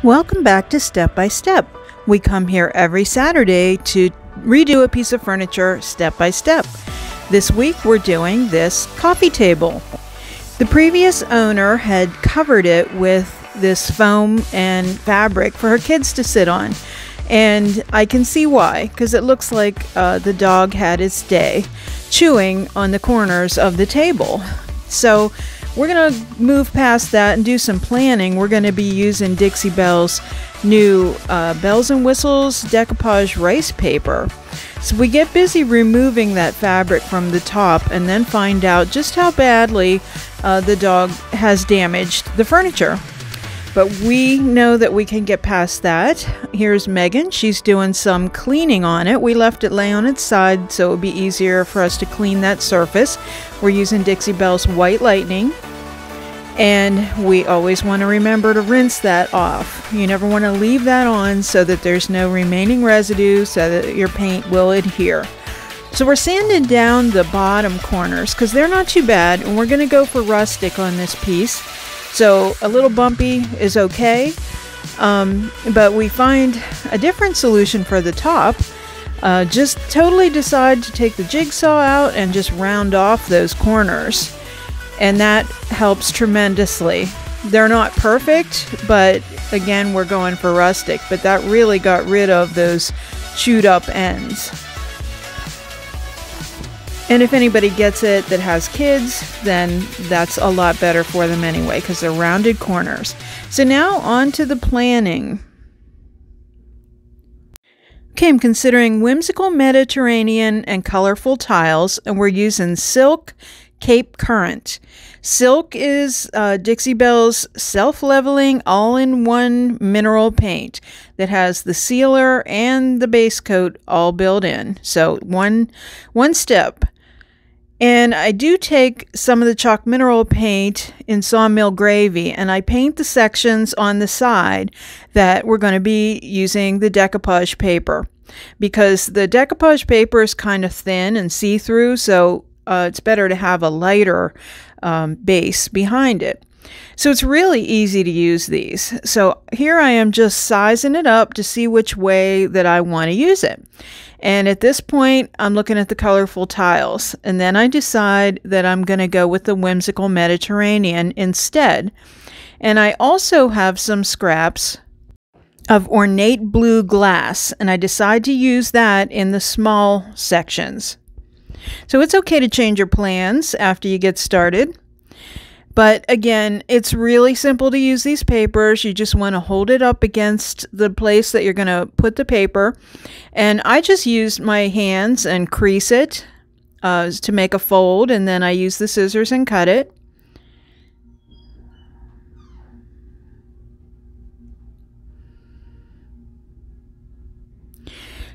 Welcome back to Step by Step. We come here every Saturday to redo a piece of furniture step by step. This week we're doing this coffee table. The previous owner had covered it with this foam and fabric for her kids to sit on. And I can see why, because it looks like the dog had its day chewing on the corners of the table. So we're going to move past that and do some planning. We're going to be using Dixie Belle's new Bells and Whistles Decoupage rice paper. So we get busy removing that fabric from the top and then find out just how badly the dog has damaged the furniture. But we know that we can get past that. Here's Megan. She's doing some cleaning on it. We left it lay on its side so it would be easier for us to clean that surface. We're using Dixie Belle's White Lightning. And we always want to remember to rinse that off. You never want to leave that on so that there's no remaining residue so that your paint will adhere. So we're sanding down the bottom corners because they're not too bad. And we're going to go for Rustic on this piece. So a little bumpy is okay, but we find a different solution for the top. Just totally decide to take the jigsaw out and just round off those corners. And that helps tremendously. They're not perfect, but again, we're going for Rustic, but that really got rid of those chewed up ends. And if anybody gets it that has kids, then that's a lot better for them anyway, because they're rounded corners. So now on to the planning. Okay, I'm considering whimsical Mediterranean and colorful tiles, and we're using Silk Cape Current. Silk is Dixie Belle's self-leveling all-in-one mineral paint that has the sealer and the base coat all built in. So one step. And I do take some of the chalk mineral paint in Sawmill Gravy, and I paint the sections on the side that we're going to be using the decoupage paper, because the decoupage paper is kind of thin and see-through, so it's better to have a lighter base behind it. So it's really easy to use these. So here I am just sizing it up to see which way that I want to use it. And at this point, I'm looking at the colorful tiles. And then I decide that I'm going to go with the whimsical Mediterranean instead. And I also have some scraps of ornate blue glass. And I decide to use that in the small sections. So it's okay to change your plans after you get started. But again, it's really simple to use these papers. You just want to hold it up against the place that you're going to put the paper. And I just used my hands and crease it to make a fold. And then I use the scissors and cut it.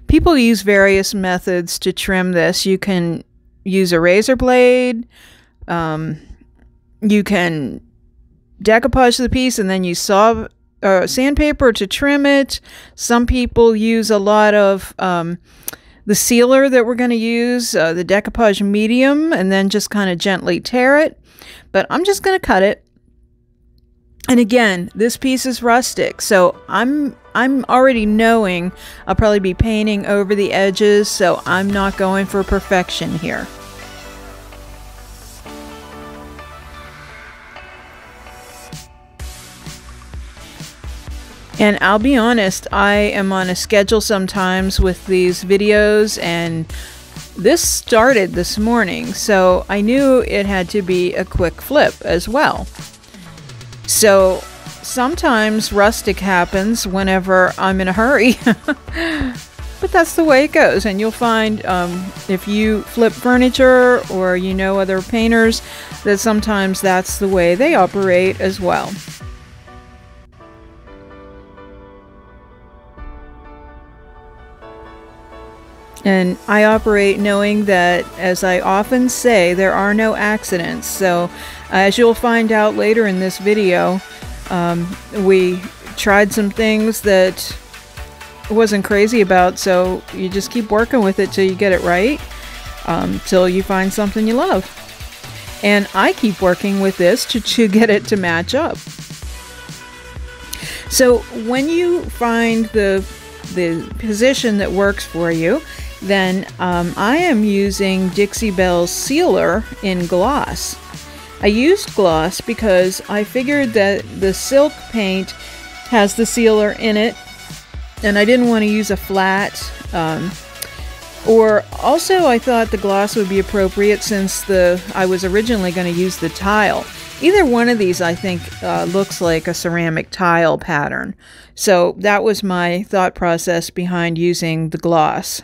People use various methods to trim this. You can use a razor blade. You can decoupage the piece and then use sandpaper to trim it. Some people use a lot of the sealer that we're going to use, the decoupage medium, and then just kind of gently tear it. But I'm just going to cut it. And again, this piece is rustic, so I'm already knowing I'll probably be painting over the edges, so I'm not going for perfection here. And I'll be honest, I am on a schedule sometimes with these videos, and this started this morning, so I knew it had to be a quick flip as well. So sometimes Rustic happens whenever I'm in a hurry, but that's the way it goes. And you'll find if you flip furniture or you know other painters, that sometimes that's the way they operate as well. And I operate knowing that, as I often say, there are no accidents. So as you'll find out later in this video, we tried some things that I wasn't crazy about. So you just keep working with it till you get it right, till you find something you love. And I keep working with this to get it to match up. So when you find the position that works for you, then I am using Dixie Belle's sealer in gloss. I used gloss because I figured that the silk paint has the sealer in it, and I didn't want to use a flat. Or also I thought the gloss would be appropriate since I was originally going to use the tile. Either one of these I think looks like a ceramic tile pattern. So that was my thought process behind using the gloss.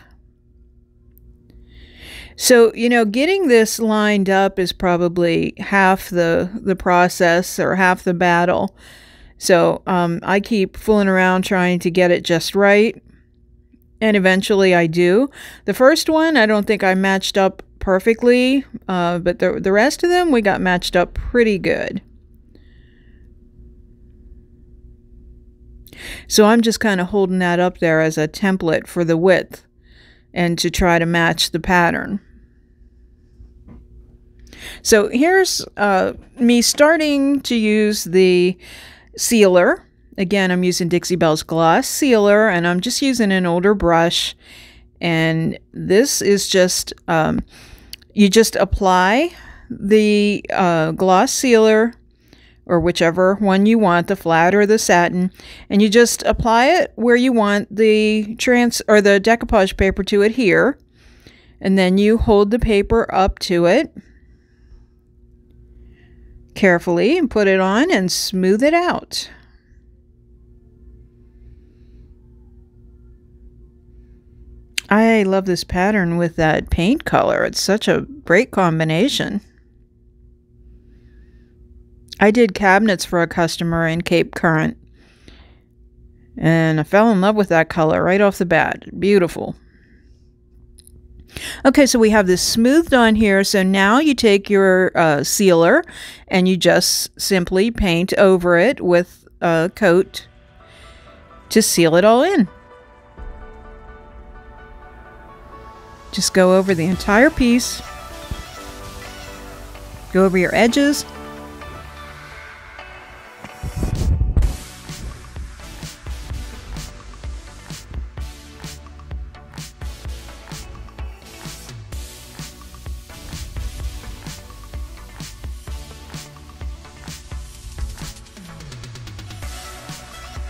So, you know, getting this lined up is probably half the process or half the battle. So I keep fooling around trying to get it just right. And eventually I do. The first one, I don't think I matched up perfectly, but the rest of them, we got matched up pretty good. So I'm just kind of holding that up there as a template for the width and to try to match the pattern. So here's me starting to use the sealer. Again, I'm using Dixie Belle's gloss sealer, and I'm just using an older brush. And this is just, you just apply the gloss sealer, or whichever one you want, the flat or the satin, and you just apply it where you want the decoupage paper to adhere. And then you hold the paper up to it carefully and put it on and smooth it out. I love this pattern with that paint color. It's such a great combination. I did cabinets for a customer in Cape Current, and I fell in love with that color right off the bat. Beautiful. Okay, so we have this smoothed on here. So now you take your sealer and you just simply paint over it with a coat to seal it all in. Just go over the entire piece. Go over your edges.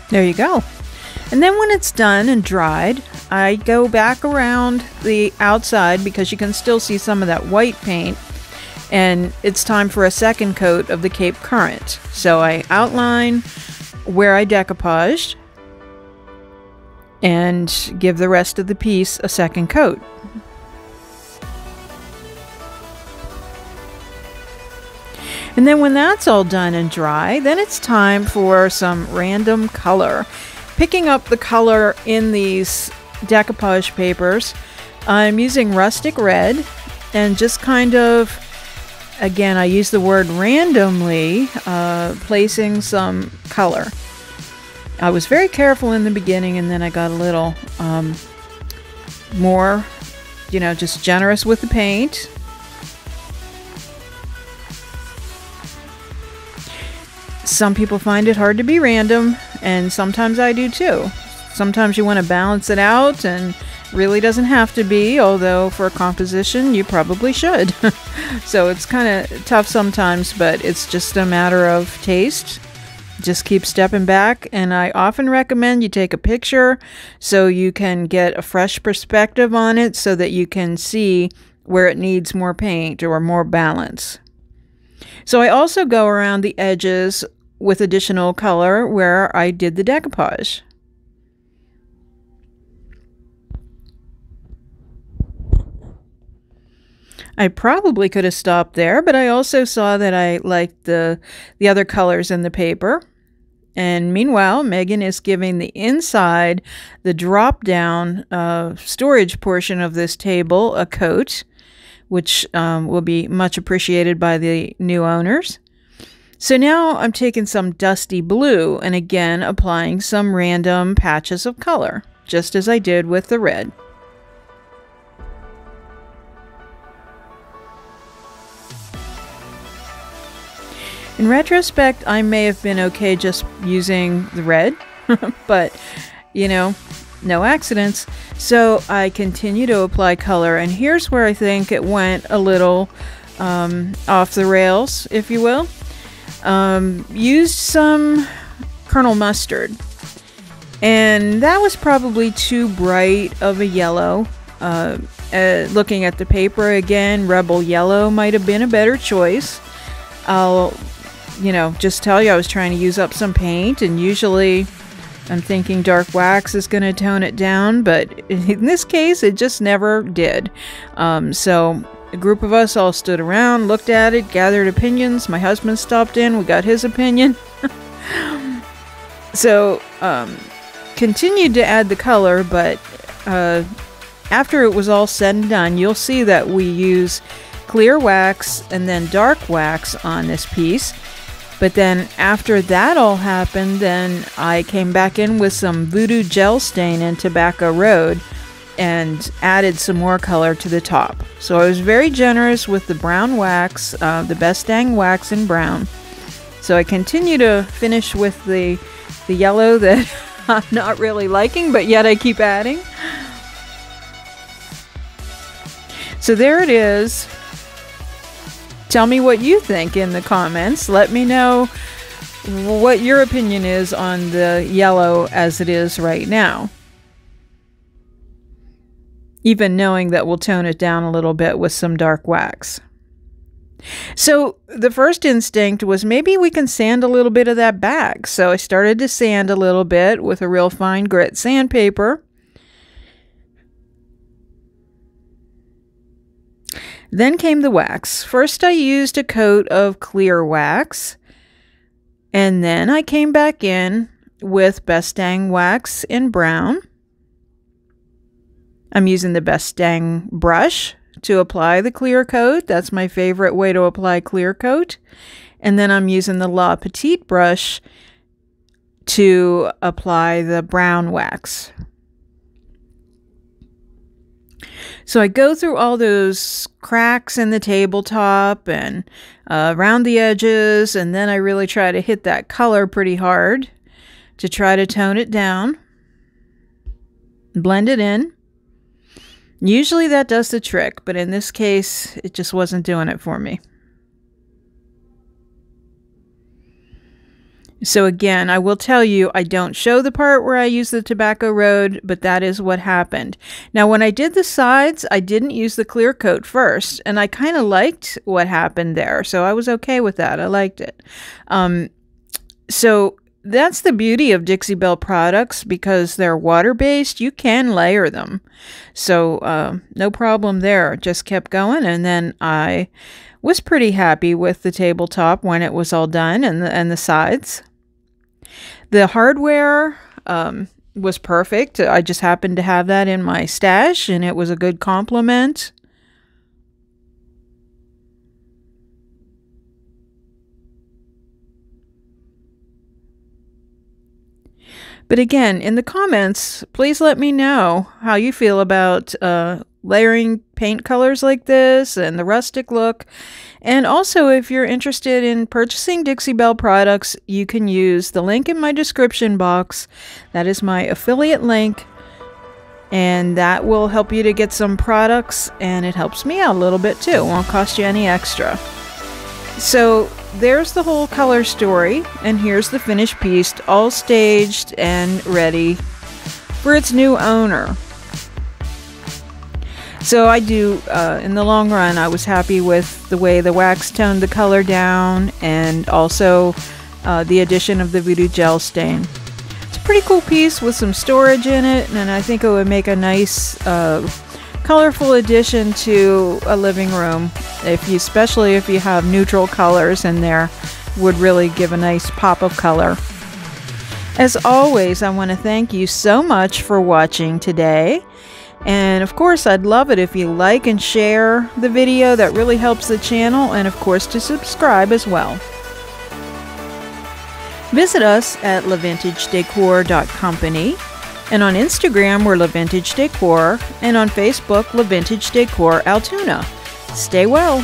There you go. And then when it's done and dried, I go back around the outside because you can still see some of that white paint, and it's time for a second coat of the Cape Current. So I outline where I decoupaged and give the rest of the piece a second coat. And then when that's all done and dry, then it's time for some random color. Picking up the color in these decoupage papers, I'm using Rustic Red, and just kind of, again, I use the word randomly, placing some color. I was very careful in the beginning, and then I got a little more, you know, just generous with the paint. Some people find it hard to be random, and sometimes I do too. Sometimes you want to balance it out, and really doesn't have to be, although for a composition you probably should. So it's kind of tough sometimes, but it's just a matter of taste. Just keep stepping back, and I often recommend you take a picture so you can get a fresh perspective on it so that you can see where it needs more paint or more balance. So I also go around the edges with additional color where I did the decoupage. I probably could have stopped there, but I also saw that I liked the other colors in the paper. And meanwhile, Megan is giving the inside, the drop-down storage portion of this table a coat, which will be much appreciated by the new owners. So now I'm taking some dusty blue and again applying some random patches of color, just as I did with the red. In retrospect, I may have been okay just using the red, but, you know, no accidents. So I continue to apply color, and here's where I think it went a little off the rails, if you will. Used some Colonel Mustard, and that was probably too bright of a yellow. Looking at the paper again, Rebel Yellow might have been a better choice. I'll, just tell you I was trying to use up some paint, and usually I'm thinking dark wax is going to tone it down, but in this case it just never did. So a group of us all stood around, looked at it, gathered opinions. My husband stopped in, we got his opinion. So continued to add the color, but after it was all said and done, you'll see that we use clear wax and then dark wax on this piece. But then after that all happened, then I came back in with some Voodoo Gel Stain in Tobacco Road and added some more color to the top. So I was very generous with the brown wax, the Best Dang wax in brown. So I continue to finish with the yellow that I'm not really liking, but yet I keep adding. So there it is. Tell me what you think in the comments. Let me know what your opinion is on the yellow as it is right now. Even knowing that we'll tone it down a little bit with some dark wax. So the first instinct was maybe we can sand a little bit of that back. So I started to sand a little bit with a real fine grit sandpaper. Then came the wax. First I used a coat of clear wax, and then I came back in with Best Dang wax in brown. I'm using the Best Dang brush to apply the clear coat. That's my favorite way to apply clear coat. And then I'm using the La Petite brush to apply the brown wax. So I go through all those cracks in the tabletop and around the edges, and then I really try to hit that color pretty hard to try to tone it down. Blend it in. Usually that does the trick, but in this case, it just wasn't doing it for me. So again, I will tell you, I don't show the part where I use the Tobacco Road, but that is what happened. Now, when I did the sides, I didn't use the clear coat first, and I kind of liked what happened there, so I was okay with that. I liked it. So that's the beauty of Dixie Belle products, because they're water-based. You can layer them. So no problem there. Just kept going, and then I was pretty happy with the tabletop when it was all done, and the sides. The hardware was perfect. I just happened to have that in my stash, and it was a good compliment. But again, in the comments, please let me know how you feel about layering paint colors like this and the rustic look. And also, if you're interested in purchasing Dixie Belle products, you can use the link in my description box. That is my affiliate link, and that will help you to get some products, and it helps me out a little bit too. It won't cost you any extra. So there's the whole color story, and here's the finished piece, all staged and ready for its new owner. So I do, in the long run, I was happy with the way the wax toned the color down, and also the addition of the Voodoo Gel Stain. It's a pretty cool piece with some storage in it, and I think it would make a nice colorful addition to a living room, especially if you have neutral colors in there. Would really give a nice pop of color. As always, I want to thank you so much for watching today. And of course, I'd love it if you like and share the video. That really helps the channel, and of course to subscribe as well. Visit us at lavintagedecor.company, and on Instagram we're LaVintage Decor, and on Facebook LaVintage Decor Altoona. Stay well.